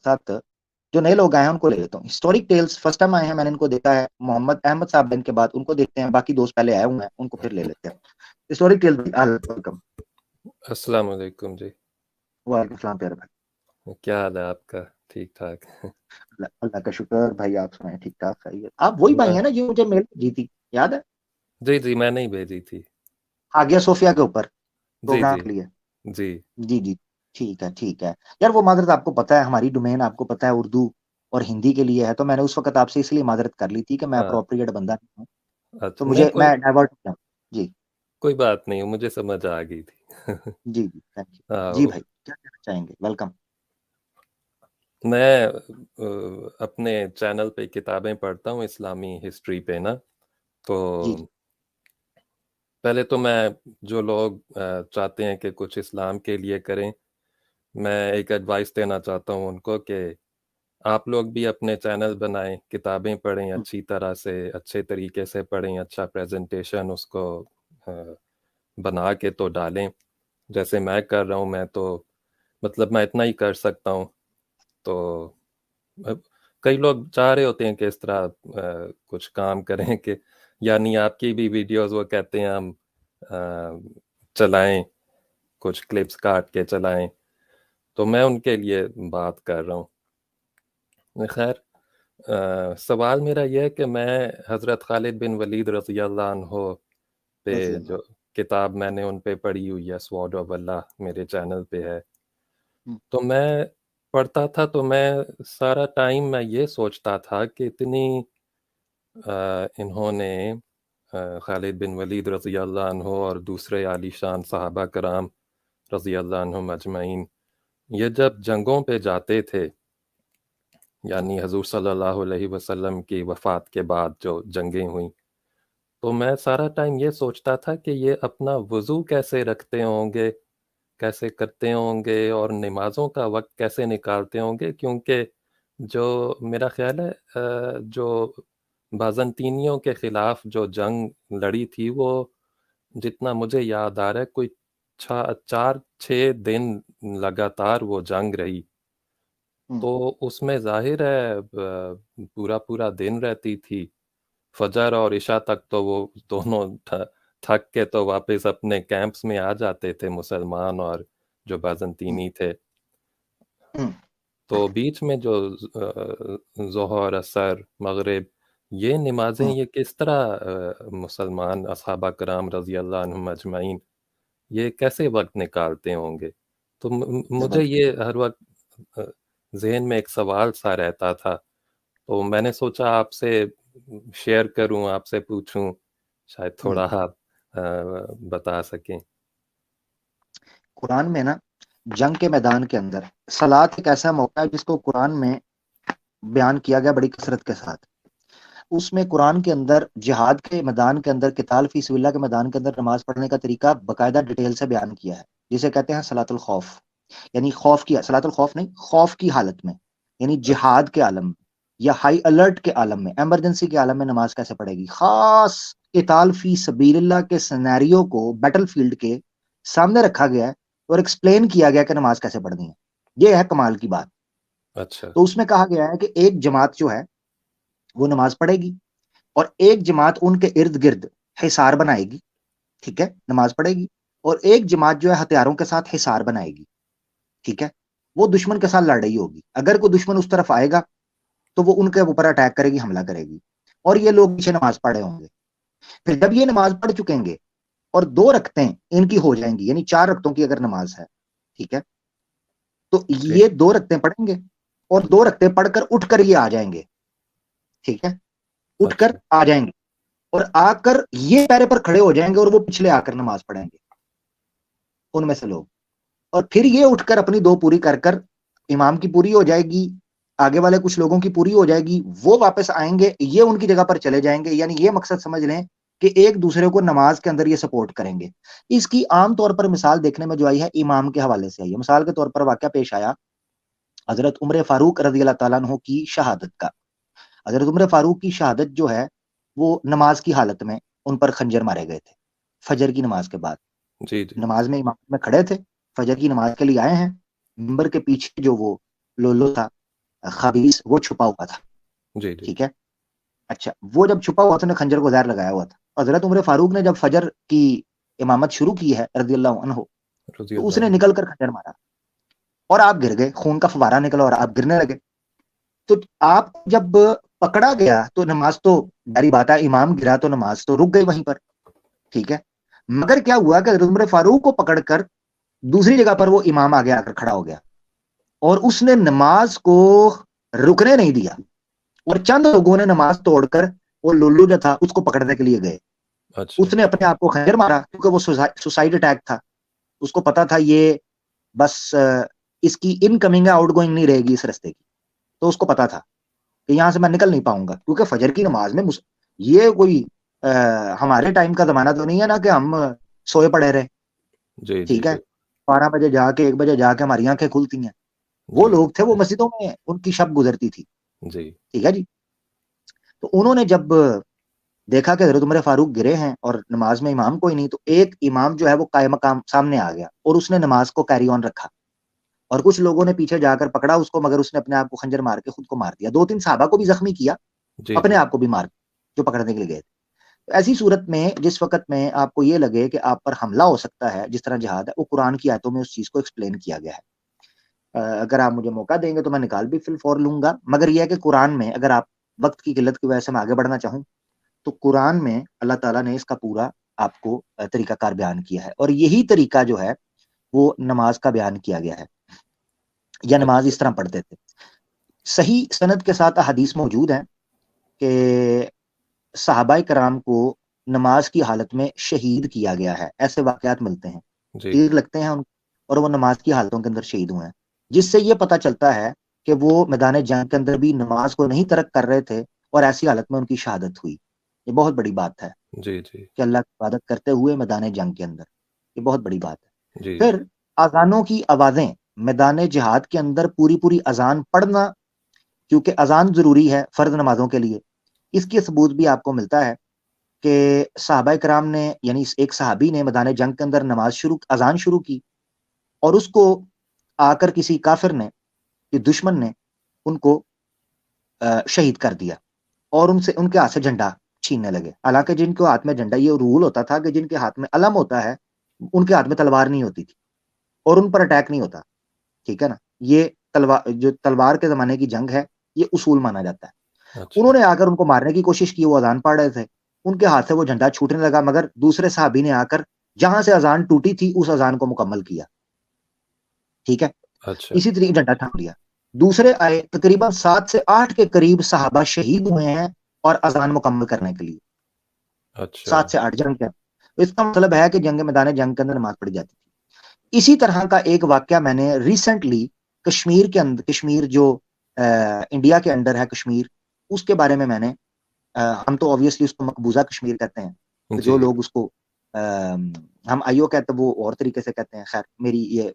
ساتھ جو نئے لوگ آئے ہیں ان کو لے لیتا ہوں. ہسٹورک ٹیلز فرسٹ ٹائم آئے ہیں, میں نے ان کو دیکھا ہے. محمد احمد صاحب ان کے بعد ان کو دیکھتے ہیں, باقی دوست پہلے آئے ہوئے ہیں ان کو پھر لے لیتے ہیں. Historic tells, welcome. السلام علیکم جی. وعلیکم السلام پیارے بھائی, کیا حال ہے آپ کا؟ ٹھیک ٹھاک. اللہ کا شکر بھائی, آپ سنائیں ٹھیک ٹھاک خیریت. آپ وہی بھائی ہیں نا جو مجھے میل بھیجی تھی, یاد ہے؟ جی جی میں نہیں بھیجی تھی. آگیا صوفیہ کے اوپر جی پروگرام جی کے لیے. جی جی جی ٹھیک ہے ٹھیک ہے یار. وہ معذرت آپ کو پتا ہے ہماری ڈومین آپ کو پتا ہے اردو اور ہندی کے لیے ہے, تو میں نے اس وقت آپ سے اس لیے معذرت کر لی تھی کہ میں ہاں اپروپریٹ بندہ نہیں ہوں, تو اچھا, نہیں مجھے میں ڈائیورٹ ہوں. جی کوئی بات نہیں, مجھے سمجھ آ گئی تھی. جی جی تھینک یو. جی بھائی کیا کہنا چاہیں گے؟ ویلکم. میں اپنے چینل پہ کتابیں پڑھتا ہوں اسلامی ہسٹری پہ نا, تو جی پہلے تو میں جو لوگ چاہتے ہیں کہ کچھ اسلام کے لیے کریں, میں ایک ایڈوائس دینا چاہتا ہوں ان کو کہ آپ لوگ بھی اپنے چینل بنائیں, کتابیں پڑھیں, اچھی طرح سے اچھے طریقے سے پڑھیں, اچھا پریزنٹیشن اس کو بنا کے تو ڈالیں جیسے میں کر رہا ہوں. میں تو مطلب میں اتنا ہی کر سکتا ہوں. تو کئی لوگ چاہ رہے ہوتے ہیں کہ اس طرح کچھ کام کریں کہ یعنی آپ کی بھی ویڈیوز وہ کہتے ہیں ہم چلائیں, کچھ کلپس کاٹ کے چلائیں, تو میں ان کے لیے بات کر رہا ہوں. خیر, سوال میرا یہ ہے کہ میں حضرت خالد بن ولید رضی اللہ عنہ پہ جو کتاب میں نے ان پہ پڑھی ہوئی ہے, سوارڈ آف اللہ, میرے چینل پہ ہے. تو میں پڑھتا تھا تو میں سارا ٹائم میں یہ سوچتا تھا کہ اتنی انہوں نے خالد بن ولید رضی اللہ عنہ اور دوسرے عالی شان صحابہ کرام رضی اللہ عنہم اجمعین یہ جب جنگوں پہ جاتے تھے, یعنی حضور صلی اللہ علیہ وسلم کی وفات کے بعد جو جنگیں ہوئیں, تو میں سارا ٹائم یہ سوچتا تھا کہ یہ اپنا وضو کیسے رکھتے ہوں گے, کیسے کرتے ہوں گے, اور نمازوں کا وقت کیسے نکالتے ہوں گے, کیونکہ جو میرا خیال ہے جو بازنطینیوں کے خلاف جو جنگ لڑی تھی وہ جتنا مجھے یاد آ رہا ہے کوئی 4-6 دن لگاتار وہ جنگ رہی. تو اس میں ظاہر ہے پورا دن رہتی تھی, فجر اور عشاء تک تو وہ دونوں تھک کے تو واپس اپنے کیمپس میں آ جاتے تھے مسلمان اور جو بازنطینی تھے. تو بیچ میں جو ظہر, عصر, مغرب, یہ نمازیں یہ کس طرح مسلمان اصحابہ کرام رضی اللہ عنہم اجمعین یہ کیسے وقت نکالتے ہوں گے؟ تو مجھے یہ ہر وقت ذہن میں ایک سوال سا رہتا تھا, تو میں نے سوچا آپ سے شیئر کروں, آپ سے پوچھوں, شاید تھوڑا آپ بتا سکیں. قرآن میں نا جنگ کے میدان کے اندر صلاۃ ایک ایسا موقع ہے جس کو قرآن میں بیان کیا گیا بڑی کثرت کے ساتھ. اس میں قرآن کے اندر جہاد کے میدان کے اندر, قتال فی سبیل اللہ کے میدان کے اندر نماز پڑھنے کا طریقہ باقاعدہ ڈیٹیل سے بیان کیا ہے, جسے کہتے ہیں صلاۃ الخوف, یعنی خوف کی, صلاۃ الخوف نہیں, خوف کی حالت میں, یعنی جہاد کے عالم میں یا ہائی الرٹ کے عالم میں, ایمرجنسی کے عالم میں نماز کیسے پڑھے گی. خاص قتال فی سبیل اللہ کے سینیریو کو بیٹل فیلڈ کے سامنے رکھا گیا ہے اور ایکسپلین کیا گیا کہ نماز کیسے پڑھنی ہے. یہ ہے کمال کی بات. اچھا, تو اس میں کہا گیا ہے کہ ایک جماعت جو ہے وہ نماز پڑھے گی اور ایک جماعت ان کے ارد گرد حصار بنائے گی, ٹھیک ہے, نماز پڑھے گی, اور ایک جماعت جو ہے ہتھیاروں کے ساتھ حصار بنائے گی, ٹھیک ہے, وہ دشمن کے ساتھ لڑ رہی ہوگی. اگر کوئی دشمن اس طرف آئے گا تو وہ ان کے اوپر اٹیک کرے گی, حملہ کرے گی, اور یہ لوگ پیچھے نماز پڑھے ہوں گے. پھر جب یہ نماز پڑھ چکیں گے اور 2 رکعتیں ان کی ہو جائیں گی, یعنی 4 رکعتوں کی اگر نماز ہے, ٹھیک ہے, تو یہ 2 رکعتیں پڑھیں گے اور 2 رکعتیں پڑھ کر اٹھ کر یہ آ جائیں گے, ٹھیک ہے, اٹھ کر آ جائیں گے اور آ کر یہ پیرے پر کھڑے ہو جائیں گے اور وہ پچھلے آ کر نماز پڑھیں گے ان میں سے لوگ, اور پھر یہ اٹھ کر اپنی 2 پوری کر کر, امام کی پوری ہو جائے گی, آگے والے کچھ لوگوں کی پوری ہو جائے گی, وہ واپس آئیں گے, یہ ان کی جگہ پر چلے جائیں گے. یعنی یہ مقصد سمجھ لیں کہ ایک دوسرے کو نماز کے اندر یہ سپورٹ کریں گے. اس کی عام طور پر مثال دیکھنے میں جو آئی ہے امام کے حوالے سے آئی ہے. مثال کے طور پر واقعہ پیش آیا حضرت عمر فاروق رضی اللہ تعالیٰ عنہ کی شہادت کا. حضرت عمر فاروق کی شہادت جو ہے وہ نماز کی حالت میں ان پر خنجر مارے گئے تھے, فجر کی نماز کے بعد. جی نماز میں امام میں کھڑے تھے, فجر کی نماز کے لیے آئے ہیں, منبر کے پیچھے جو وہ لولو تھا خبیث وہ چھپا ہوا تھا. جی ٹھیک ہے. اچھا وہ جب چھپا ہوا تھا نے خنجر کو زہر لگایا ہوا تھا. حضرت عمر فاروق نے جب فجر کی امامت شروع کی ہے رضی اللہ عنہ, رضی تو اس اللہ نے عنہ. نکل کر خنجر مارا اور آپ گر گئے, خون کا فوارہ نکلا اور آپ گرنے لگے. تو آپ جب پکڑا گیا تو نماز تو باری بات ہے, امام گرا تو نماز تو رک گئی وہیں پر. ٹھیک ہے. مگر کیا ہوا کہ حضرت عمر فاروق کو پکڑ کر دوسری جگہ پر وہ امام آگے آ کر کھڑا ہو گیا اور اس نے نماز کو رکنے نہیں دیا, اور چند لوگوں نے نماز توڑ کر وہ لولو جو تھا اس کو پکڑنے کے لیے گئے. اچھا اس نے اپنے آپ کو خنجر مارا کیونکہ وہ سوسائڈ اٹیک تھا. اس کو پتا تھا یہ بس اس کی ان کمنگ آؤٹ گوئنگ نہیں رہے گی اس رستے کی. تو اس کو پتا تھا کہ یہاں سے میں نکل نہیں پاؤں گا, کیونکہ فجر کی نماز میں یہ کوئی ہمارے ٹائم کا زمانہ تو نہیں ہے نا کہ ہم سوئے پڑے رہے. جی جی ٹھیک ہے. جی 12 بجے جا کے 1 بجے جا کے ہماری آنکھیں کھلتی ہیں. وہ جی لوگ تھے وہ مسجدوں میں ان کی شب گزرتی تھی. جی ٹھیک ہے جی. تو انہوں نے جب دیکھا کہ حضرت عمر فاروق گرے ہیں اور نماز میں امام کوئی نہیں, تو ایک امام جو ہے وہ قائم مقام سامنے آ گیا اور اس نے نماز کو کیری آن رکھا, اور کچھ لوگوں نے پیچھے جا کر پکڑا اس کو, مگر اس نے اپنے آپ کو خنجر مار کے خود کو مار دیا. 2-3 صحابہ کو بھی زخمی کیا, جی اپنے جی آپ کو بھی مار جو پکڑنے کے لیے گئے تھے. ایسی صورت میں جس وقت میں آپ کو یہ لگے کہ آپ پر حملہ ہو سکتا ہے جس طرح جہاد ہے, وہ قرآن کی آیتوں میں اس چیز کو ایکسپلین کیا گیا ہے. اگر آپ مجھے موقع دیں گے تو میں نکال بھی فی الفور لوں گا, مگر یہ ہے کہ قرآن میں اگر آپ وقت کی قلت کی وجہ سے میں آگے بڑھنا چاہوں تو قرآن میں اللہ تعالیٰ نے اس کا پورا آپ کو طریقہ کار بیان کیا ہے, اور یہی طریقہ جو ہے وہ نماز کا بیان کیا گیا ہے, یا نماز اچھا اس طرح پڑھتے تھے. صحیح سند کے ساتھ حدیث موجود ہیں کہ صحابہ کرام کو نماز کی حالت میں شہید کیا گیا ہے. ایسے واقعات ملتے ہیں, جی تیر لگتے ہیں ان اور وہ نماز کی حالتوں کے اندر شہید ہوئے ہیں, جس سے یہ پتہ چلتا ہے کہ وہ میدان جنگ کے اندر بھی نماز کو نہیں ترک کر رہے تھے اور ایسی حالت میں ان کی شہادت ہوئی. یہ بہت بڑی بات ہے جی جی کہ اللہ کی عبادت کرتے ہوئے میدان جنگ کے اندر, یہ بہت بڑی بات ہے. جی جی پھر اذانوں کی آوازیں میدان جہاد کے اندر پوری اذان پڑھنا, کیونکہ اذان ضروری ہے فرض نمازوں کے لیے. اس کی ثبوت بھی آپ کو ملتا ہے کہ صحابہ کرام نے, یعنی ایک صحابی نے میدان جنگ کے اندر اذان شروع کی, اور اس کو آ کر کسی کافر نے, دشمن نے ان کو شہید کر دیا اور ان کے ہاتھ سے جھنڈا چھیننے لگے. حالانکہ جن کے ہاتھ میں جھنڈا, یہ رول ہوتا تھا کہ جن کے ہاتھ میں علم ہوتا ہے ان کے ہاتھ میں تلوار نہیں ہوتی تھی اور ان پر اٹیک نہیں ہوتا. ٹھیک ہے نا. یہ تلوار کے زمانے کی جنگ ہے, یہ اصول مانا جاتا ہے. اچھا انہوں نے آ کر ان کو مارنے کی کوشش کی, وہ اذان پڑھ رہے تھے, ان کے ہاتھ سے وہ جھنڈا چھوٹنے لگا, مگر دوسرے صحابی نے آ کر جہاں سے اذان ٹوٹی تھی اس اذان کو مکمل کیا. ٹھیک ہے. اچھا اسی طریقے جھنڈا تھام لیا. دوسرے آئے, تقریباً 7 سے 8 کے قریب صحابہ شہید ہوئے ہیں اور اذان مکمل کرنے کے لیے. اچھا 7 سے 8 جنگ کے. اس کا مطلب ہے کہ میدان جنگ کے اندر نماز پڑھی جاتی تھی. اسی طرح کا ایک واقعہ میں نے ریسنٹلی کشمیر کے اندر, کشمیر جو انڈیا کے انڈر ہے کشمیر, اس کے بارے میں نے ہم تو obviously اس کو مقبوضہ کشمیر کہتے ہیں, تو جی جو لوگ اس کو ہم آئیو کہتے ہیں وہ اور طریقے سے کہتے ہیں. خیر میری یہ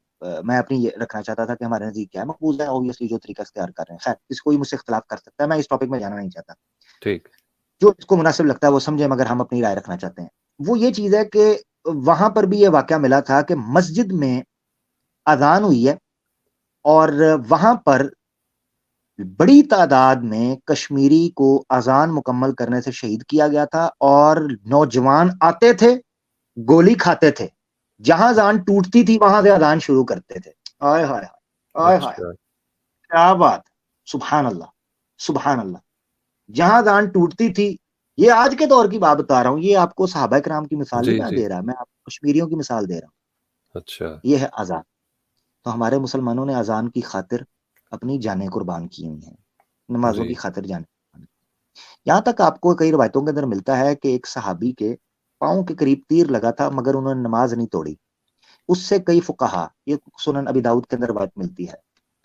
میں اپنی یہ رکھنا چاہتا تھا کہ ہمارے نزدیک کیا ہے, مقبوضہ ہے obviously جو طریقہ اختیار کر رہے ہیں. خیر اس کوئی مجھ سے اختلاف کر سکتا ہے, میں اس ٹاپک میں جانا نہیں چاہتا. ٹھیک جو اس کو مناسب لگتا ہے وہ سمجھے, مگر ہم اپنی رائے رکھنا چاہتے ہیں. وہ یہ چیز ہے کہ وہاں پر بھی یہ واقعہ ملا تھا کہ مسجد میں اذان ہوئی ہے اور وہاں پر بڑی تعداد میں کشمیری کو اذان مکمل کرنے سے شہید کیا گیا تھا, اور نوجوان آتے تھے گولی کھاتے تھے, جہاں اذان ٹوٹتی تھی وہاں سے اذان شروع کرتے تھے. آئے ہائے آئے ہائے, اچھا کیا بات, سبحان اللہ سبحان اللہ. جہاں اذان ٹوٹتی تھی, یہ آج کے دور کی بات بتا رہا ہوں, یہ آپ کو صحابہ کرام کی مثال نہیں جی میں جی دے رہا, میں آپ کو کشمیریوں کی مثال دے رہا ہوں. اچھا یہ ہے اذان. تو ہمارے مسلمانوں نے اذان کی خاطر اپنی جانیں قربان کی ہوئی ہیں, نمازوں جی کی خاطر جانیں. یہاں تک آپ کو کئی روایتوں کے اندر ملتا ہے کہ ایک صحابی کے پاؤں کے قریب تیر لگا تھا مگر انہوں نے نماز نہیں توڑی. اس سے کئی فقہا, یہ سنن ابی داؤد کے اندر روایت ملتی ہے,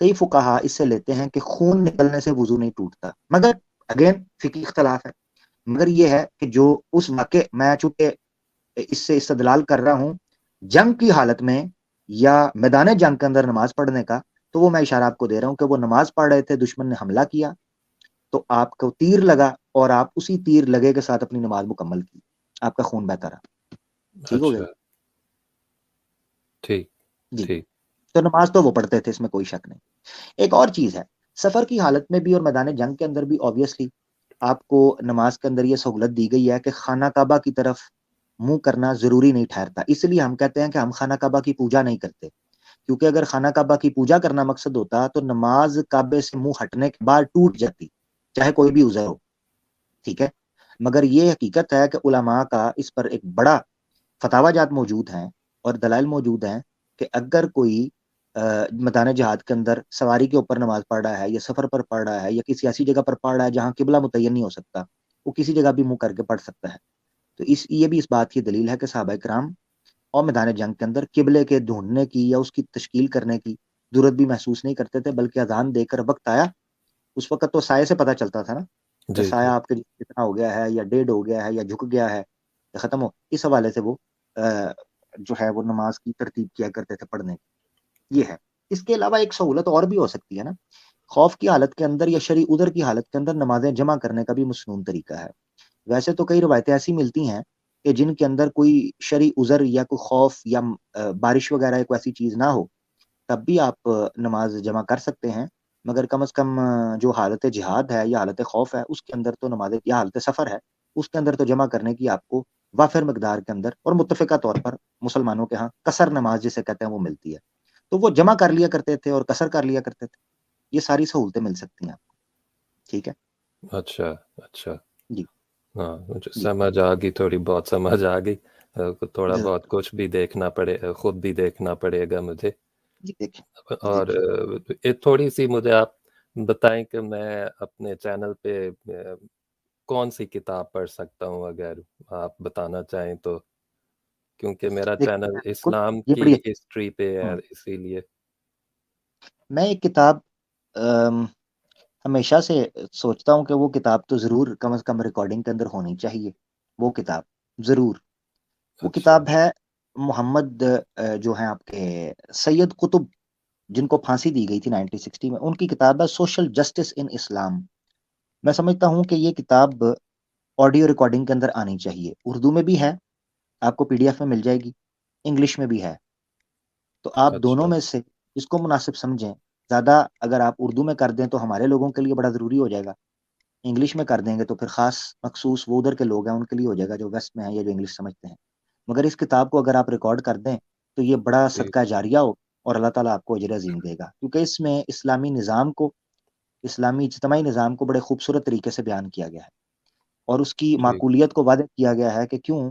کئی فقہا اس سے لیتے ہیں کہ خون نکلنے سے وضو نہیں ٹوٹتا, مگر اگین فقہی اختلاف ہے. مگر یہ ہے کہ جو اس واقع, میں چونکہ اس سے استدلال کر رہا ہوں جنگ کی حالت میں یا میدان جنگ کے اندر نماز پڑھنے کا, تو وہ میں اشارہ آپ کو دے رہا ہوں کہ وہ نماز پڑھ رہے تھے, دشمن نے حملہ کیا تو آپ کو تیر لگا اور آپ اسی تیر لگے کے ساتھ اپنی نماز مکمل کی, آپ کا خون بہتا رہا. ٹھیک ہو گیا اچھا ٹھیک جی. ٹھیک تو نماز تو وہ پڑھتے تھے, اس میں کوئی شک نہیں. ایک اور چیز ہے, سفر کی حالت میں بھی اور میدان جنگ کے اندر بھی آبویسلی آپ کو نماز کے اندر یہ سہولت دی گئی ہے کہ خانہ کعبہ کی طرف منہ کرنا ضروری نہیں ٹھہرتا. اس لیے ہم کہتے ہیں کہ ہم خانہ کعبہ کی پوجا نہیں کرتے، کیونکہ اگر خانہ کعبہ کی پوجا کرنا مقصد ہوتا تو نماز کعبے سے منہ ہٹنے کے بعد ٹوٹ جاتی، چاہے کوئی بھی عذر ہو. ٹھیک ہے، مگر یہ حقیقت ہے کہ علماء کا اس پر ایک بڑا فتاوی جات موجود ہیں اور دلائل موجود ہیں کہ اگر کوئی میدان جہاد کے اندر سواری کے اوپر نماز پڑھ رہا ہے یا سفر پر پڑھ رہا ہے یا کسی ایسی جگہ پر پڑھ رہا ہے جہاں قبلہ متعین نہیں ہو سکتا، وہ کسی جگہ بھی منہ کر کے پڑھ سکتا ہے. تو یہ بھی اس بات کی دلیل ہے کہ صحابہ کرام اور میدان جنگ کے اندر قبلے کے ڈھونڈنے کی یا اس کی تشکیل کرنے کی ضرورت بھی محسوس نہیں کرتے تھے، بلکہ اذان دے کر وقت آیا، اس وقت تو سائے سے پتہ چلتا تھا نا کہ جی سایہ جی آپ کے کتنا ہو گیا ہے یا ڈیڑھ ہو گیا ہے یا جھک گیا ہے یا ختم ہو. اس حوالے سے وہ جو ہے وہ نماز کی ترتیب کیا کرتے تھے پڑھنے کی. یہ ہے. اس کے علاوہ ایک سہولت اور بھی ہو سکتی ہے نا، خوف کی حالت کے اندر یا شرعی عذر کی حالت کے اندر نمازیں جمع کرنے کا بھی مسنون طریقہ ہے. ویسے تو کئی روایتیں ایسی ملتی ہیں کہ جن کے اندر کوئی شرعی عذر یا کوئی خوف یا بارش وغیرہ ایک ایسی چیز نہ ہو، تب بھی آپ نماز جمع کر سکتے ہیں. مگر کم از کم جو حالت جہاد ہے یا حالت خوف ہے اس کے اندر تو نماز، یا حالت سفر ہے اس کے اندر تو جمع کرنے کی آپ کو وافر مقدار کے اندر اور متفقہ طور پر مسلمانوں کے ہاں قصر نماز جسے کہتے ہیں وہ ملتی ہے. تو وہ جمع کر لیا کرتے تھے اور قصر کر لیا کرتے تھے. یہ ساری سہولتیں مل سکتی ہیں آپ کو. ٹھیک ہے اچھا اچھا. جی ہاں مجھے جی سمجھ آ گئی، تھوڑی بہت سمجھ آ گئی. تھوڑا جزاک بہت کچھ بھی دیکھنا پڑے، خود بھی دیکھنا پڑے گا مجھے. جی دیکھیں اور دیکھیں تھوڑی سی مجھے آپ بتائیں کہ میں اپنے چینل پہ کون سی کتاب پڑھ سکتا ہوں، اگر آپ بتانا چاہیں تو، کیونکہ میرا چینل دیکھیں اسلام یہ کی بڑی ہسٹری پہ ہے اسی لیے. میں ایک کتاب ہمیشہ سے سوچتا ہوں کہ وہ کتاب تو ضرور کم از کم ریکارڈنگ کے اندر ہونی چاہیے. وہ کتاب ضرور، وہ اچھا کتاب ہے محمد جو ہیں آپ کے سید قطب، جن کو پھانسی دی گئی تھی 1960 میں. ان کی کتاب ہے سوشل جسٹس ان اسلام. میں سمجھتا ہوں کہ یہ کتاب آڈیو ریکارڈنگ کے اندر آنی چاہیے. اردو میں بھی ہے، آپ کو PDF میں مل جائے گی، انگلش میں بھی ہے. تو آپ دونوں اچھا. میں سے جس کو مناسب سمجھیں. زیادہ اگر آپ اردو میں کر دیں تو ہمارے لوگوں کے لیے بڑا ضروری ہو جائے گا، انگلش میں کر دیں گے تو پھر خاص مخصوص وہ ادھر کے لوگ ہیں ان کے لیے ہو جائے گا جو ویسٹ میں ہیں یا جو انگلش سمجھتے ہیں. مگر اس کتاب کو اگر آپ ریکارڈ کر دیں تو یہ بڑا جی صدقہ جاریہ ہو اور اللہ تعالیٰ آپ کو اجر عظیم دے گا، کیونکہ اس میں اسلامی نظام کو، اسلامی اجتماعی نظام کو بڑے خوبصورت طریقے سے بیان کیا گیا ہے اور اس کی جی معقولیت کو واضح کیا گیا ہے کہ کیوں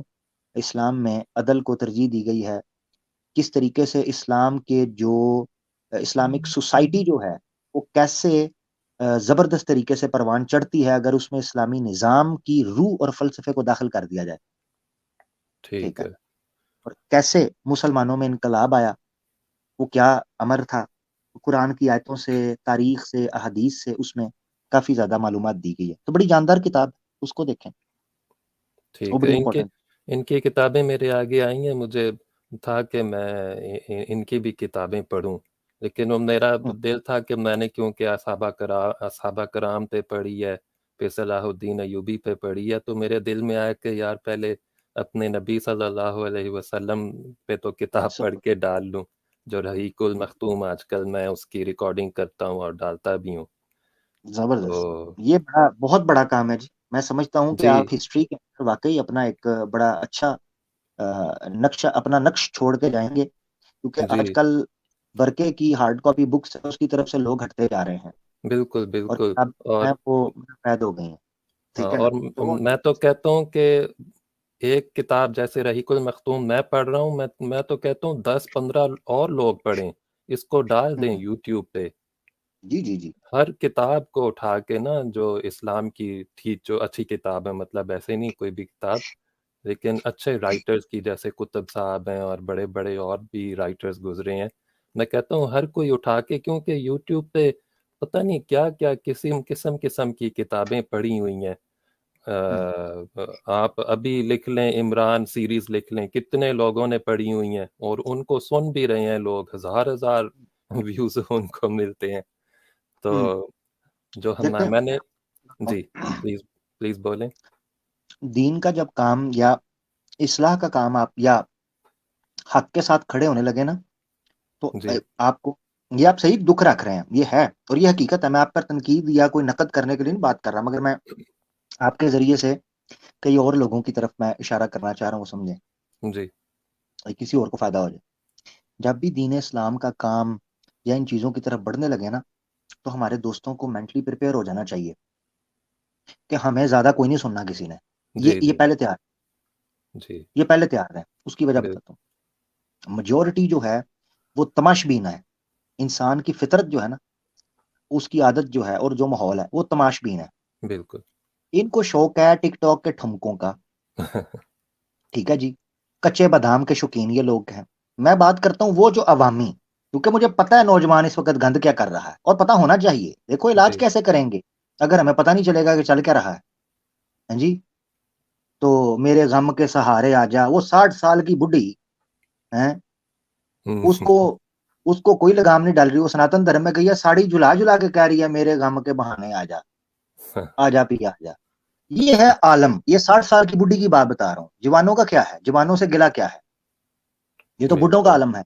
اسلام میں عدل کو ترجیح دی گئی ہے، کس طریقے سے اسلام کے جو اسلامک سوسائٹی جو ہے وہ کیسے زبردست طریقے سے پروان چڑھتی ہے اگر اس میں اسلامی نظام کی روح اور فلسفے کو داخل کر دیا جائے. ٹھیک ٹھیک ہے، ہے. اور کیسے مسلمانوں میں انقلاب آیا، وہ کیا امر تھا. قرآن کی آیتوں سے، تاریخ سے، احادیث سے اس میں کافی زیادہ معلومات دی گئی ہے. تو بڑی جاندار کتاب ہے، اس کو دیکھیں، وہ ٹھیک بڑی ہے. امپورٹنٹ. ان کی کتابیں میرے آگے آئی ہیں، مجھے تھا کہ میں ان کی بھی کتابیں پڑھوں، لیکن وہ میرا دل تھا کہ میں نے کیونکہ اصحابہ کرام پہ پڑھی ہے، پھر صلاح الدین ایوبی پہ پڑھی ہے، تو میرے دل میں آیا کہ یار پہلے اپنے نبی صلی اللہ علیہ وسلم پہ تو کتاب پڑھ کے ڈال لوں، جو رحیق المختوم آج کل میں اس کی ریکارڈنگ کرتا ہوں اور ڈالتا بھی ہوں. زبردست، تو یہ بہت بڑا کام ہے جی. میں سمجھتا ہوں کہ جی آپ ہسٹری کے اندر واقعی اپنا ایک بڑا اچھا نقش، اپنا نقش چھوڑ کے جائیں گے، کیونکہ جی آج کل برقے کی ہارڈ کاپی بکس ہے اس کی طرف سے لوگ ہٹتے جا رہے ہیں بالکل اور بالکل. کتابیں اور ہیں وہ قید ہو گئی ہیں. ٹھیک ہے نا، اور تو میں تو کہتا ہوں کہ ایک کتاب جیسے رحیق المختوم میں پڑھ رہا ہوں، میں تو کہتا ہوں 10-15 اور لوگ پڑھیں، اس کو ڈال دیں یوٹیوب پہ. جی جی جی ہر کتاب کو اٹھا کے نا، جو اسلام کی تھی، جو اچھی کتاب ہے، مطلب ایسے نہیں کوئی بھی کتاب، لیکن اچھے رائٹرز کی، جیسے کتب صاحب ہیں اور بڑے بڑے اور بھی رائٹرز گزرے ہیں، میں کہتا ہوں ہر کوئی اٹھا کے، کیونکہ یوٹیوب پہ پتہ نہیں کیا کیا قسم کی کتابیں پڑھی ہوئی ہیں. آپ ابھی لکھ لیں، عمران سیریز لکھ لیں، کتنے لوگوں نے پڑھی ہوئی ہیں اور ان کو سن بھی رہے ہیں لوگ، ہزار ویوز ان کو ملتے ہیں. تو جو دیکھیں، میں نے، جی پلیز پلیز بولیں. دین کا جب کام یا اصلاح کا کام آپ یا حق کے ساتھ کھڑے ہونے لگے نا، تو جی آپ کو یہ آپ صحیح دکھ رکھ رہے ہیں، یہ ہے اور یہ حقیقت ہے. میں آپ پر تنقید یا کوئی نقد کرنے کے لیے نہیں بات کر رہا، مگر میں آپ کے ذریعے سے کئی اور لوگوں کی طرف میں اشارہ کرنا چاہ رہا ہوں، سمجھیں جی کسی اور کو فائدہ ہو جائے. جب بھی دین اسلام کا کام یا ان چیزوں کی طرف بڑھنے لگے نا، تو ہمارے دوستوں کو مینٹلی پریپیئر ہو جانا چاہیے کہ ہمیں زیادہ کوئی نہیں سننا کسی نے. جی یہ جی پہلے تیار، جی یہ پہلے تیار ہے. اس کی وجہ بال- بتاتا ہوں. میجورٹی جو ہے وہ تماش بین ہے. انسان کی فطرت جو ہے نا، اس کی عادت جو ہے اور جو ماحول ہے وہ تماش بین ہے. بالکل ان کو شوق ہے ٹک ٹاک کے ٹھمکوں کا، ٹھیک ہے جی، کچے بادام کے شوقین یہ لوگ ہیں. میں بات کرتا ہوں وہ جو عوامی، کیونکہ مجھے پتا ہے نوجوان اس وقت گند کیا کر رہا ہے اور پتا ہونا چاہیے. دیکھو علاج جی کیسے کریں گے اگر ہمیں پتا نہیں چلے گا کہ چل کیا رہا ہے. ہاں جی، تو میرے غم کے سہارے آ جا، وہ 60 سال کی بڈھی ہیں، اس کو اس کو کوئی لگام نہیں ڈال رہی. وہ سناتن دھرم میں گئی ہے، ساڑی جلا جلا کے کہہ رہی ہے میرے غم کے بہانے آ جا، آ جا پی آ جا. یہ ہے عالم. یہ 60 سال کی بڈھی کی بات بتا رہا ہوں. جوانوں کا کیا ہے؟ جوانوں سے گلا کیا ہے؟ یہ تو بڈھوں کا بالکل عالم ہے.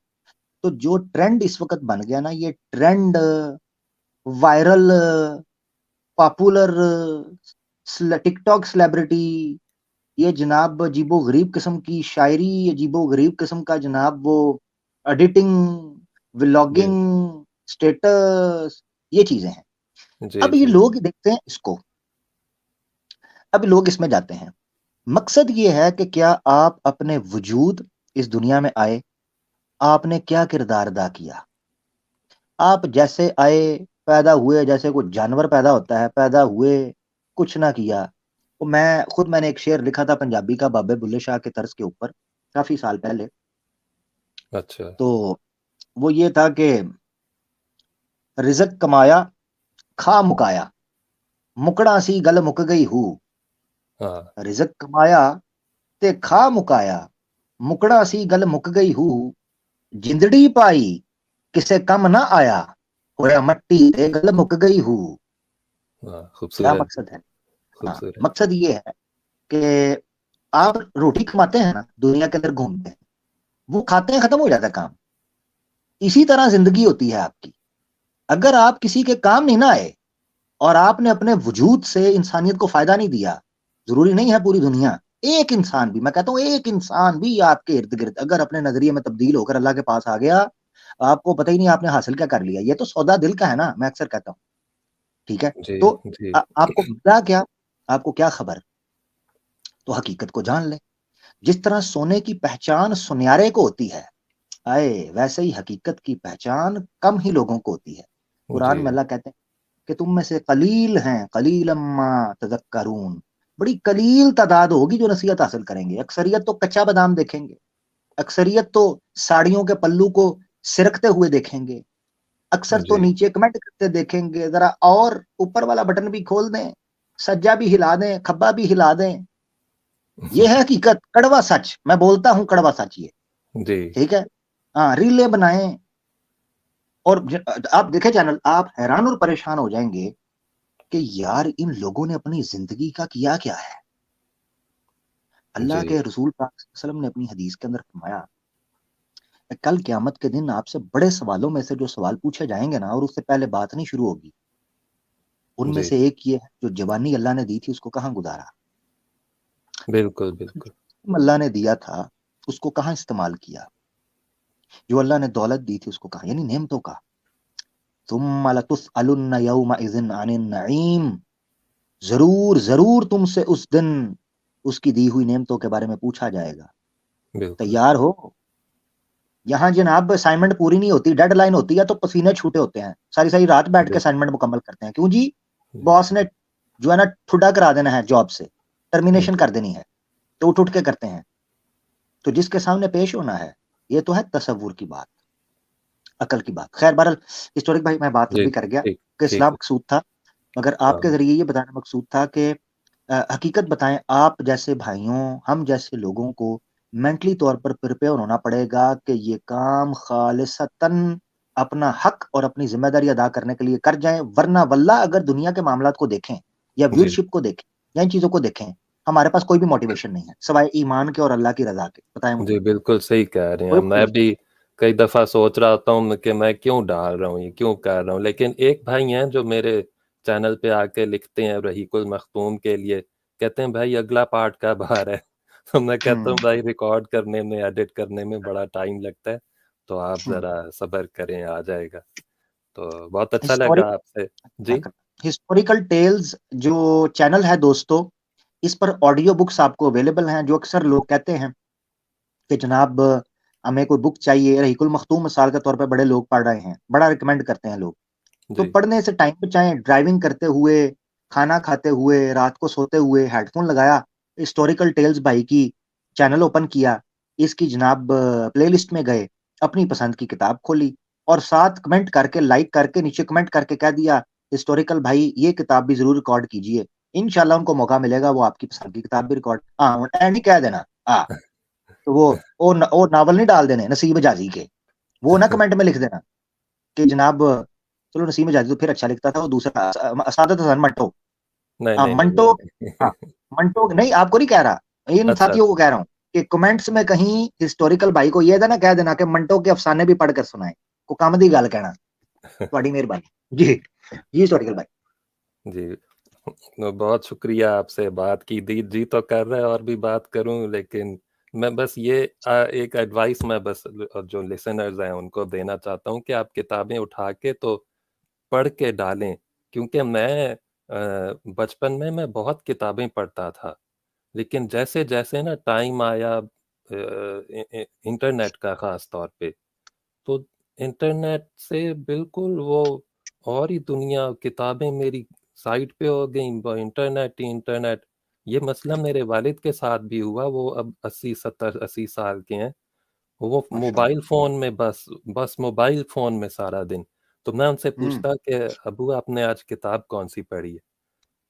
تو جو ٹرینڈ اس وقت بن گیا نا، یہ ٹرینڈ وائرل پاپولر ٹک ٹاک سیلیبریٹی، یہ جناب عجیب و غریب قسم کی شاعری، عجیب و غریب قسم کا جناب وہ ایڈیٹنگ، بال- ولاگنگ، سٹیٹس، یہ چیزیں ہیں. جی اب یہ جی لوگ دیکھتے ہیں اس کو، اب لوگ اس میں جاتے ہیں. مقصد یہ ہے کہ کیا آپ اپنے وجود اس دنیا میں آئے، آپ نے کیا کردار ادا کیا؟ آپ جیسے آئے، پیدا ہوئے جیسے کوئی جانور پیدا ہوتا ہے، پیدا ہوئے کچھ نہ کیا. میں نے ایک شعر لکھا تھا پنجابی کا بابے بلے شاہ کے طرز کے اوپر کافی سال پہلے. اچھا تو وہ یہ تھا کہ رزق کمایا کھا مکایا، مکڑا سی گل مک گئی ہو. ہاں رزق کمایا تے کھا مکایا، مکڑا سی گل مک گئی ہو. جندڑی پائی کسے کم نہ آیا، ہویا مٹی تے گل مک گئی ہو. ہاں کیا خوبصورت مقصد ہے؟ ہاں، خوبصورت مقصد یہ ہے کہ آپ روٹی کماتے ہیں نا، دنیا کے اندر گھومتے ہیں، وہ کھاتے ہیں ختم ہو جاتا ہے کام. اسی طرح زندگی ہوتی ہے آپ کی. اگر آپ کسی کے کام نہیں نہ آئے اور آپ نے اپنے وجود سے انسانیت کو فائدہ نہیں دیا، ضروری نہیں ہے پوری دنیا، ایک انسان بھی، میں کہتا ہوں ایک انسان بھی آپ کے ارد گرد اگر اپنے نظریے میں تبدیل ہو کر اللہ کے پاس آ گیا، آپ کو پتہ ہی نہیں آپ نے حاصل کیا کر لیا. یہ تو سودا دل کا ہے نا، میں اکثر کہتا ہوں. ٹھیک ہے، جی تو جی آپ کو ملا کیا، آپ کو کیا خبر؟ تو حقیقت کو جان لیں. جس طرح سونے کی پہچان سنیارے کو ہوتی ہے، آئے ویسے ہی حقیقت کی پہچان کم ہی لوگوں کو ہوتی ہے. جی قرآن میں اللہ کہتے ہیں کہ تم میں سے قلیل ہیں، قلیل ما تذکرون، بڑی قلیل تعداد ہوگی جو نصیحت حاصل کریں گے. اکثریت تو کچا بادام دیکھیں گے، اکثریت تو ساڑیوں کے پلو کو سرکتے ہوئے دیکھیں گے، اکثر تو جی نیچے کمنٹ کرتے دیکھیں گے. ذرا اور اوپر والا بٹن بھی کھول دیں، سجا بھی ہلا دیں، کھبا بھی ہلا دیں. یہ ہے حقیقت، کڑوا سچ. میں بولتا ہوں کڑوا سچ یہ. جی ٹھیک ہے، ہاں، ریلے بنائیں اور آپ دیکھیں چینل، آپ حیران اور پریشان ہو جائیں گے کہ یار ان لوگوں نے اپنی زندگی کا کیا کیا ہے. اللہ جی کے رسول پاک صلی اللہ علیہ وسلم نے اپنی حدیث کے اندر فرمایا کل قیامت کے دن آپ سے بڑے سوالوں میں سے جو سوال پوچھے جائیں گے نا، اور اس سے پہلے بات نہیں شروع ہوگی، ان میں جی سے ایک یہ ہے جو جوانی اللہ نے دی تھی اس کو کہاں گزارا، بالکل بالکل اللہ نے دیا تھا اس کو کہاں استعمال کیا، جو اللہ نے دولت دی تھی اس کو کہاں، یعنی نعمتوں کا. ثم لتسألن یومئذ عن النعیم، ضرور ضرور تم سے اس دن اس کی دی ہوئی نعمتوں کے بارے میں پوچھا جائے گا. بالکل تیار ہو. یہاں جناب اسائنمنٹ پوری نہیں ہوتی، ڈیڈ لائن ہوتی ہے تو پسینے چھوٹے ہوتے ہیں، ساری ساری رات بیٹھ کے اسائنمنٹ مکمل کرتے ہیں. کیوں جی؟ باس نے جو ہے نا ٹھڈا کرا دینا ہے، جاب سے ٹرمینیشن جی کر دینی ہے، تو اٹھ اٹھ کے کرتے ہیں. تو جس کے سامنے پیش ہونا ہے، یہ تو ہے تصور کی بات، عقل کی بات. خیر بہرحال ہسٹورک بھائی میں بات جی لمبی کر گیا ٹھیک کہ ٹھیک اسلام ہے مقصود تھا، مگر آپ ہاں کے ذریعے یہ بتانا مقصود تھا کہ حقیقت بتائیں. آپ جیسے بھائیوں، ہم جیسے لوگوں کو مینٹلی طور پر پریپیئر ہونا پڑے گا کہ یہ کام خالصتاً اپنا حق اور اپنی ذمہ داری ادا کرنے کے لیے کر جائیں. ورنہ واللہ اگر دنیا کے معاملات کو دیکھیں یا جی ویورشپ کو دیکھیں یا ان چیزوں کو دیکھیں، ہمارے پاس کوئی بھی موٹیویشن نہیں ہے سوائے ایمان کے اور اللہ کی رضا کے. بتائیں مجھے جی بالکل صحیح کہہ رہے ہیں. کوئی میں موٹیویشن بھی نہیں. کئی دفعہ سوچ رہا ہوتا ہوں کہ میں کیوں ڈال رہا ہوں، یہ کیوں کر رہا ہوں، لیکن ایک بھائی ہیں جو میرے چینل پہ آ کے لکھتے ہیں رحیق المختوم کے لیے، کہتے ہیں بھائی اگلا پارٹ کب آ رہا ہے؟ تو میں کہتا ہوں بھائی ریکارڈ کرنے میں، ایڈٹ کرنے میں بڑا ٹائم لگتا ہے، تو آپ ذرا صبر کریں، آ جائے گا۔ تو بہت اچھا لگا آپ سے۔ جی ہسٹوریکل ٹیلز جو چینل ہے دوستو، اس پر آڈیو بکس آپ کو اویلیبل ہیں۔ جو اکثر لوگ کہتے ہیں کہ جناب ہمیں کوئی بک چاہیے، رحیق المختوم مثال کے طور پہ بڑے لوگ پڑھ رہے ہیں، بڑا ریکمینڈ کرتے ہیں لوگ، تو جی پڑھنے سے ٹائم پہ چاہیں ڈرائیونگ کرتے ہوئے، کھانا کھاتے ہوئے، رات کو سوتے ہوئے ہیڈ فون لگایا، ہسٹوریکل ٹیلز بھائی کی چینل اوپن کیا، اس کی جناب پلے لسٹ میں گئے، اپنی پسند کی کتاب کھولی اور ساتھ کمنٹ کر کے، لائک کر کے، نیچے کمنٹ کر کے کہہ دیا ہسٹوریکل بھائی یہ کتاب بھی ضرور ریکارڈ کیجئے، انشاءاللہ ان کو موقع ملے گا وہ آپ کی پسند کی کتاب بھی ریکارڈ اینڈ ہی کہہ دینا تو وہ ناول نہیں ڈال دینے نصیب جازی کے، وہ نہ کمنٹ میں لکھ دینا کہ جناب چلو نسیم جادی تو پھر اچھا لکھتا تھا، وہ دوسرا اسعادت حسن منٹو، نہیں ہاں نہیں نہیں منٹو، ہاں منٹو نہیں، آپ کو نہیں کہہ رہا، ان اچھا ساتھیوں کو کہہ رہا ہوں کہ کمنٹس میں کہیں ہسٹوریکل بھائی کو یہ تھا نا کہہ دینا کہ منٹو کے افسانے بھی پڑھ کر سنائے، کو کامدی گال کہنا، تھوڑی مہربانی جی جی ہسٹوریکل بھائی جی بہت شکریہ، آپ سے بات کی جی تو کر رہے اور بھی بات کروں، لیکن میں بس یہ ایک ایڈوائس میں بس جو لسنرز ہیں ان کو دینا چاہتا ہوں کہ آپ کتابیں اٹھا کے تو پڑھ کے ڈالیں، کیونکہ میں بچپن میں بہت کتابیں پڑھتا تھا، لیکن جیسے جیسے نا ٹائم آیا انٹرنیٹ کا خاص طور پہ، تو انٹرنیٹ سے بالکل وہ اور ہی دنیا، کتابیں میری سائٹ پہ ہو گئیں، انٹرنیٹ ہی انٹرنیٹ۔ یہ مسئلہ میرے والد کے ساتھ بھی ہوا، وہ اب 80 سال کے ہیں، وہ ماشاء موبائل فون میں بس موبائل فون میں سارا دن۔ تو میں ان سے اللہ پوچھتا کہ ابو آپ نے آج کتاب کون سی پڑھی ہے؟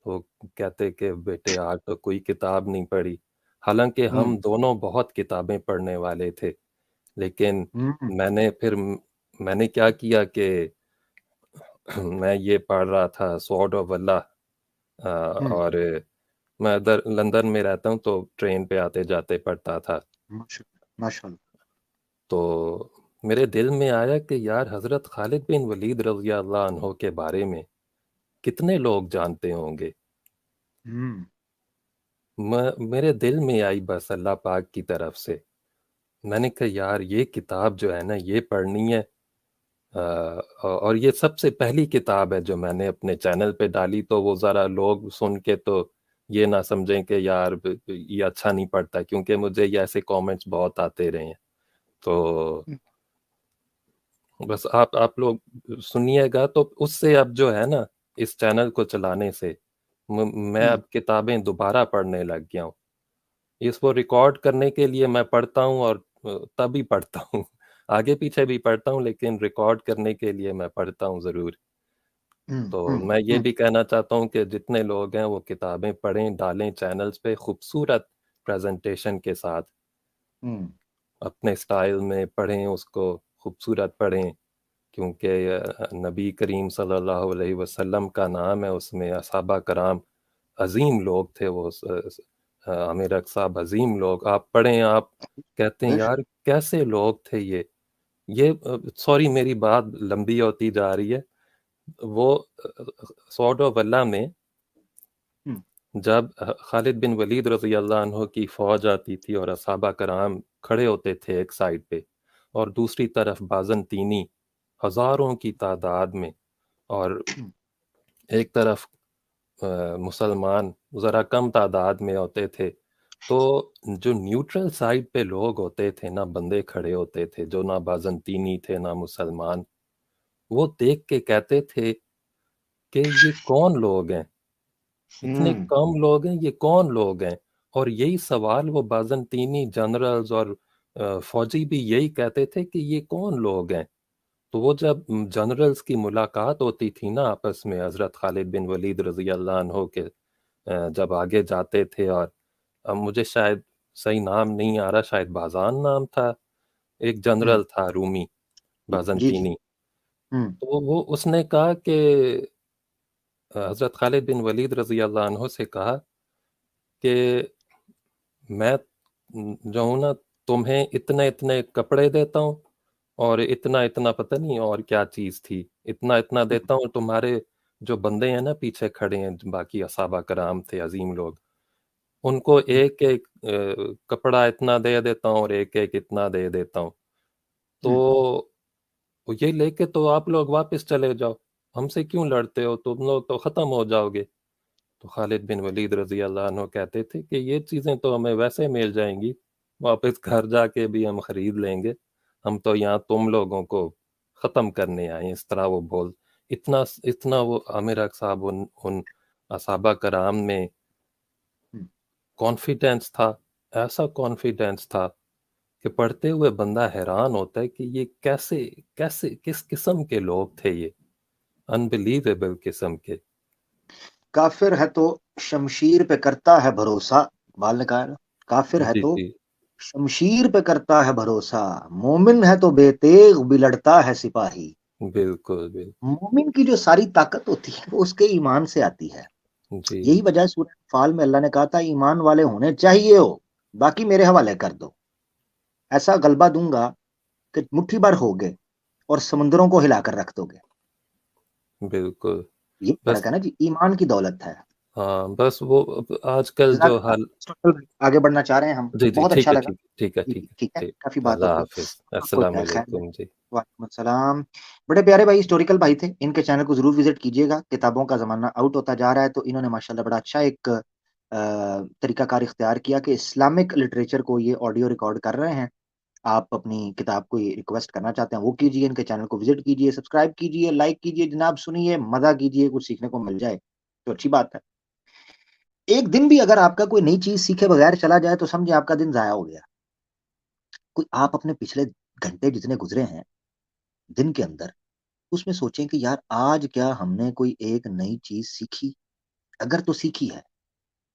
تو کہتے کہ بیٹے آج تو کوئی کتاب نہیں پڑھی، حالانکہ ہم دونوں بہت کتابیں پڑھنے والے تھے، لیکن میں نے کیا کیا کہ میں یہ پڑھ رہا تھا سورڈ آف اللہ، اور میں ادھر لندن میں رہتا ہوں تو ٹرین پہ آتے جاتے پڑھتا تھا، ماشاء اللہ تو میرے دل میں آیا کہ یار حضرت خالد بن ولید رضی اللہ عنہ کے بارے میں کتنے لوگ جانتے ہوں گے؟ میرے دل میں آئی بس اللہ پاک کی طرف سے، میں نے کہا یار یہ کتاب جو ہے نا یہ پڑھنی ہے، اور یہ سب سے پہلی کتاب ہے جو میں نے اپنے چینل پہ ڈالی، تو وہ ذرا لوگ سن کے تو یہ نہ سمجھیں کہ یار یہ اچھا نہیں پڑھتا، کیونکہ مجھے یہ ایسے کامنٹس بہت آتے رہے ہیں، تو بس آپ لوگ سنیے گا، تو اس سے اب جو ہے نا اس چینل کو چلانے سے میں اب کتابیں دوبارہ پڑھنے لگ گیا ہوں، اس کو ریکارڈ کرنے کے لیے میں پڑھتا ہوں اور تب ہی پڑھتا ہوں، آگے پیچھے بھی پڑھتا ہوں لیکن ریکارڈ کرنے کے لیے میں پڑھتا ہوں ضرور۔ تو میں یہ بھی کہنا چاہتا ہوں کہ جتنے لوگ ہیں وہ کتابیں پڑھیں، ڈالیں چینلز پہ، خوبصورت پریزنٹیشن کے ساتھ، اپنے سٹائل میں پڑھیں، اس کو خوبصورت پڑھیں، کیونکہ نبی کریم صلی اللہ علیہ وسلم کا نام ہے اس میں، صحابہ کرام عظیم لوگ تھے، وہ عامر صاحب عظیم لوگ، آپ پڑھیں، آپ کہتے ہیں یار کیسے لوگ تھے یہ سوری میری بات لمبی ہوتی جا رہی ہے، وہ سورڈ آف اللہ میں جب خالد بن ولید رضی اللہ عنہ کی فوج آتی تھی اور صحابہ کرام کھڑے ہوتے تھے ایک سائڈ پہ، اور دوسری طرف بازنطینی ہزاروں کی تعداد میں، اور ایک طرف مسلمان ذرا کم تعداد میں ہوتے تھے، تو جو نیوٹرل سائڈ پہ لوگ ہوتے تھے، نہ بندے کھڑے ہوتے تھے جو نہ بازنطینی تھے نہ مسلمان، وہ دیکھ کے کہتے تھے کہ یہ کون لوگ ہیں، اتنے کم لوگ ہیں، یہ کون لوگ ہیں؟ اور یہی سوال وہ بازنطینی جنرلز اور فوجی بھی یہی کہتے تھے کہ یہ کون لوگ ہیں۔ تو وہ جب جنرلز کی ملاقات ہوتی تھی نا آپس میں، حضرت خالد بن ولید رضی اللہ عنہ کے جب آگے جاتے تھے، اور مجھے شاید صحیح نام نہیں آ رہا، شاید بازان نام تھا، ایک جنرل تھا رومی بازنطینی، تو وہ اس نے کہا کہ حضرت خالد بن ولید رضی اللہ عنہ سے کہا کہ میں جو ہوں نا تمہیں اتنے اتنے کپڑے دیتا ہوں اور اتنا اتنا پتہ نہیں اور کیا چیز تھی، اتنا اتنا دیتا ہوں، تمہارے جو بندے ہیں نا پیچھے کھڑے ہیں، باقی صحابہ کرام تھے عظیم لوگ، ان کو ایک ایک کپڑا اتنا دے دیتا ہوں اور ایک ایک اتنا دے دیتا ہوں، تو یہ لے کے تو آپ لوگ واپس چلے جاؤ، ہم سے کیوں لڑتے ہو، تم لوگ تو ختم ہو جاؤ گے۔ تو خالد بن ولید رضی اللہ عنہ کہتے تھے کہ یہ چیزیں تو ہمیں ویسے مل جائیں گی، واپس گھر جا کے بھی ہم خرید لیں گے، ہم تو یہاں تم لوگوں کو ختم کرنے آئے ہیں۔ اس طرح وہ اتنا وہ عامر صاحب ان اصحابہ کرام میں کانفیڈینس تھا، ایسا کانفیڈینس تھا کہ پڑھتے ہوئے بندہ حیران ہوتا ہے کہ یہ کیسے کس قسم کے لوگ تھے، یہ انبلیویبل قسم کے۔ کافر ہے تو شمشیر پہ کرتا ہے بھروسہ، بال نے کہا نا، کافر ہے جی تو جی شمشیر پہ کرتا ہے بھروسہ، مومن ہے تو بے تیغ بھی لڑتا ہے سپاہی۔ بالکل بالکل مومن کی جو ساری طاقت ہوتی ہے وہ اس کے ایمان سے آتی ہے۔ جی یہی وجہ سورہ انفال میں اللہ نے کہا تھا ایمان والے ہونے چاہیے ہو، باقی میرے حوالے کر دو، ایسا غلبہ دوں گا کہ مٹھی بھر ہوگے اور سمندروں کو ہلا کر رکھ دو گے۔ بالکل۔ یہ بس فرق ہے نا جی، ایمان کی دولت ہے۔ ہاں، بس وہ آج کل جزاک جو اللہ، حال، آگے بڑھنا چاہ رہے ہیں ہم، جی جی بہت ٹھیک اچھا ہے لگا۔ ٹھیک ہے ٹھیک ہے جی ٹھیک جی ہے ٹھیک ہے، ٹھیک۔ کافی بات اللہ ہو گئی، حافظ، کوئی السلام نہیں، خیر ہے۔ علیکم جی۔ وعلیکم السلام۔ بڑے پیارے بھائی ہسٹوریکل بھائی تھے، ان کے چینل کو ضرور وزٹ کیجیے گا، کتابوں کا زمانہ آؤٹ ہوتا جا رہا ہے تو انہوں نے ماشاءاللہ بڑا اچھا ایک طریقہ کار اختیار کیا کہ اسلامک لٹریچر کو یہ آڈیو ریکارڈ کر رہے ہیں۔ آپ اپنی کتاب کو ریکویسٹ کرنا چاہتے ہیں وہ کیجیے، ان کے چینل کو وزٹ کیجیے، سبسکرائب کیجیے، لائک کیجیے، جناب سنیے، مزہ کیجیے، کچھ سیکھنے کو مل جائے تو اچھی بات ہے۔ ایک دن بھی اگر آپ کا کوئی نئی چیز سیکھے بغیر چلا جائے تو سمجھے آپ کا دن ضائع ہو گیا۔ کوئی آپ اپنے پچھلے گھنٹے جتنے گزرے ہیں دن کے اندر، اس میں سوچیں کہ یار آج کیا ہم نے کوئی ایک نئی چیز سیکھی؟ اگر تو سیکھی ہے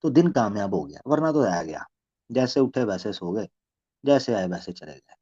تو دن کامیاب ہو گیا، ورنہ تو آ گیا، جیسے اٹھے ویسے سو گئے، جیسے آئے ویسے چلے گئے۔